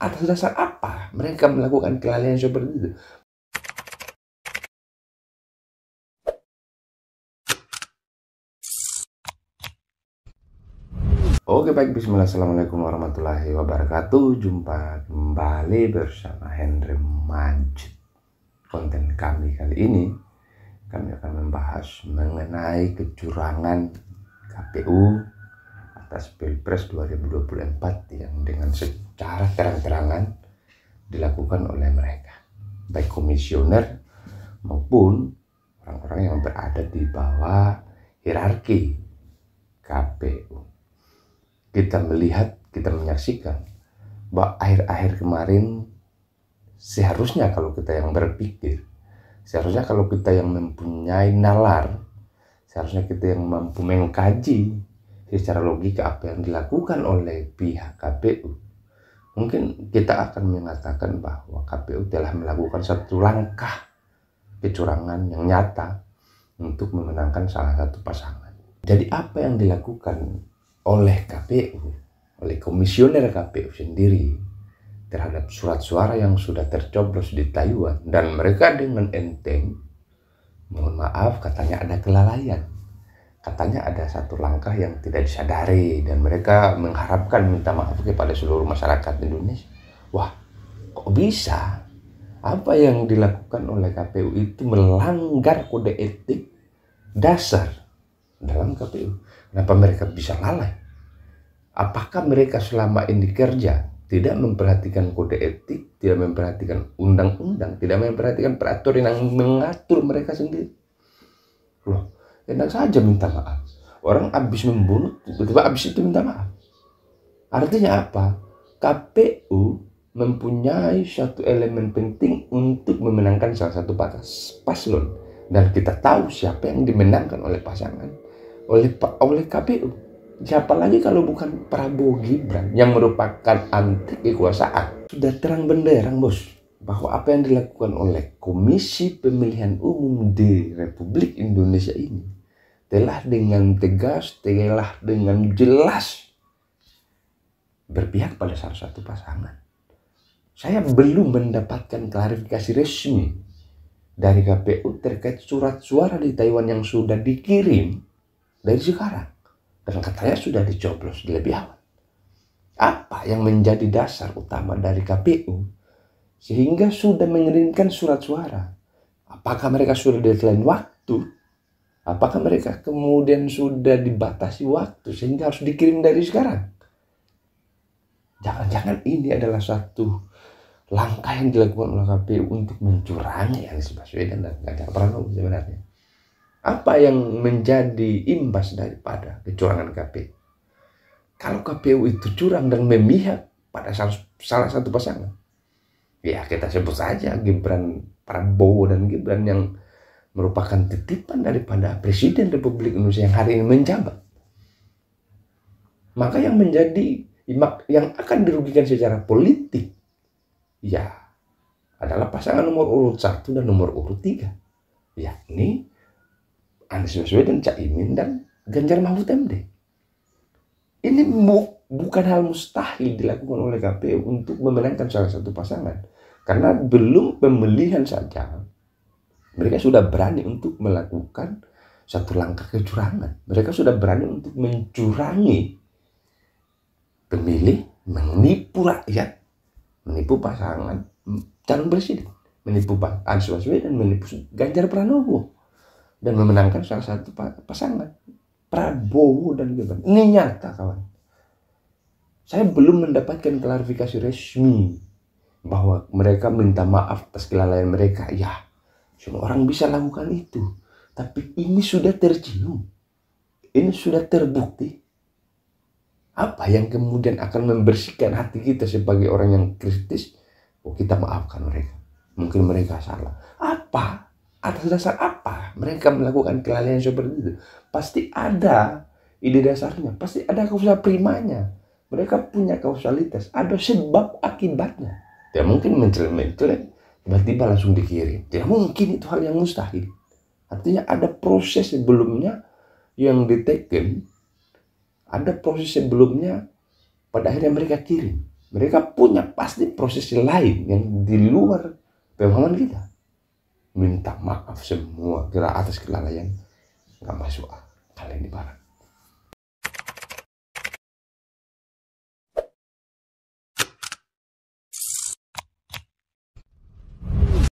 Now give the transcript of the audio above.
Atas dasar apa mereka melakukan kelalaian seperti itu? Oke baik, bismillah, assalamualaikum warahmatullahi wabarakatuh. Jumpa kembali bersama Henry Majid. Konten kami kali ini, kami akan membahas mengenai kecurangan KPU atas Pilpres 2024 yang dengan secara terang-terangan dilakukan oleh mereka, baik komisioner maupun orang-orang yang berada di bawah hierarki KPU. Kita melihat, kita menyaksikan bahwa akhir-akhir kemarin seharusnya kalau kita yang berpikir, seharusnya kalau kita yang mempunyai nalar, seharusnya kita yang mampu mengkaji secara logika apa yang dilakukan oleh pihak KPU, mungkin kita akan mengatakan bahwa KPU telah melakukan satu langkah kecurangan yang nyata untuk memenangkan salah satu pasangan. Jadi apa yang dilakukan oleh KPU, oleh komisioner KPU sendiri terhadap surat suara yang sudah tercoblos di Taiwan, dan mereka dengan enteng, mohon maaf, katanya ada kelalaian, katanya ada satu langkah yang tidak disadari, dan mereka mengharapkan minta maaf kepada seluruh masyarakat Indonesia. Wah, kok bisa? Apa yang dilakukan oleh KPU itu melanggar kode etik dasar dalam KPU. Kenapa mereka bisa lalai? Apakah mereka selama ini kerja tidak memperhatikan kode etik, tidak memperhatikan undang-undang, tidak memperhatikan peraturan yang mengatur mereka sendiri? Loh, enak saja minta maaf. Orang habis membunuh, tiba-tiba habis itu minta maaf. Artinya apa? KPU mempunyai satu elemen penting untuk memenangkan salah satu paslon. Dan kita tahu siapa yang dimenangkan oleh pasangan, oleh KPU. Siapa lagi kalau bukan Prabowo Gibran yang merupakan anti kekuasaan. Sudah terang benderang, bos, bahwa apa yang dilakukan oleh Komisi Pemilihan Umum di Republik Indonesia ini telah dengan tegas, telah dengan jelas berpihak pada salah satu pasangan. Saya belum mendapatkan klarifikasi resmi dari KPU terkait surat suara di Taiwan yang sudah dikirim dari sekarang, dan katanya sudah dicoblos lebih awal. Apa yang menjadi dasar utama dari KPU sehingga sudah mengirimkan surat suara? Apakah mereka sudah deadline waktu? Apakah mereka kemudian sudah dibatasi waktu sehingga harus dikirim dari sekarang? Jangan-jangan ini adalah satu langkah yang dilakukan oleh KPU untuk mencurangi Anies Baswedan dan Ganjar Pranowo sebenarnya. Apa yang menjadi imbas daripada kecurangan KPU? Kalau KPU itu curang dan memihak pada salah satu pasangan, ya kita sebut saja Gibran, Prabowo dan Gibran, yang merupakan titipan daripada Presiden Republik Indonesia yang hari ini menjabat. Maka yang akan dirugikan secara politik, ya, adalah pasangan nomor urut 1 dan nomor urut 3, yakni Anies Baswedan, Caimin, dan Ganjar Mahfud MD. Ini bukan hal mustahil dilakukan oleh KPU untuk memenangkan salah satu pasangan, karena belum pemilihan saja mereka sudah berani untuk melakukan satu langkah kecurangan. Mereka sudah berani untuk mencurangi pemilih, menipu rakyat, menipu pasangan calon presiden, menipu Anies Baswedan, menipu Ganjar Pranowo, dan memenangkan salah satu pasangan, Prabowo dan Gibran. Ini nyata, kawan. Saya belum mendapatkan klarifikasi resmi bahwa mereka minta maaf atas kelalaian mereka. Ya, semua orang bisa lakukan itu, tapi ini sudah tercium, ini sudah terbukti. Apa yang kemudian akan membersihkan hati kita sebagai orang yang kritis? Oh, kita maafkan mereka. Mungkin mereka salah. Apa? Atas dasar apa mereka melakukan kelalaian seperti itu? Pasti ada ide dasarnya, pasti ada kausa primanya. Mereka punya kausalitas, ada sebab akibatnya. Tidak mungkin mencela-mencela tiba-tiba langsung dikirim. Tidak mungkin, itu hal yang mustahil. Artinya ada proses sebelumnya yang diteken, ada proses sebelumnya pada akhirnya mereka kirim. Mereka punya pasti prosesi lain yang di luar pemahaman kita. Minta maaf semua, kira atas kelalaian, nggak masuk akal ini Barat.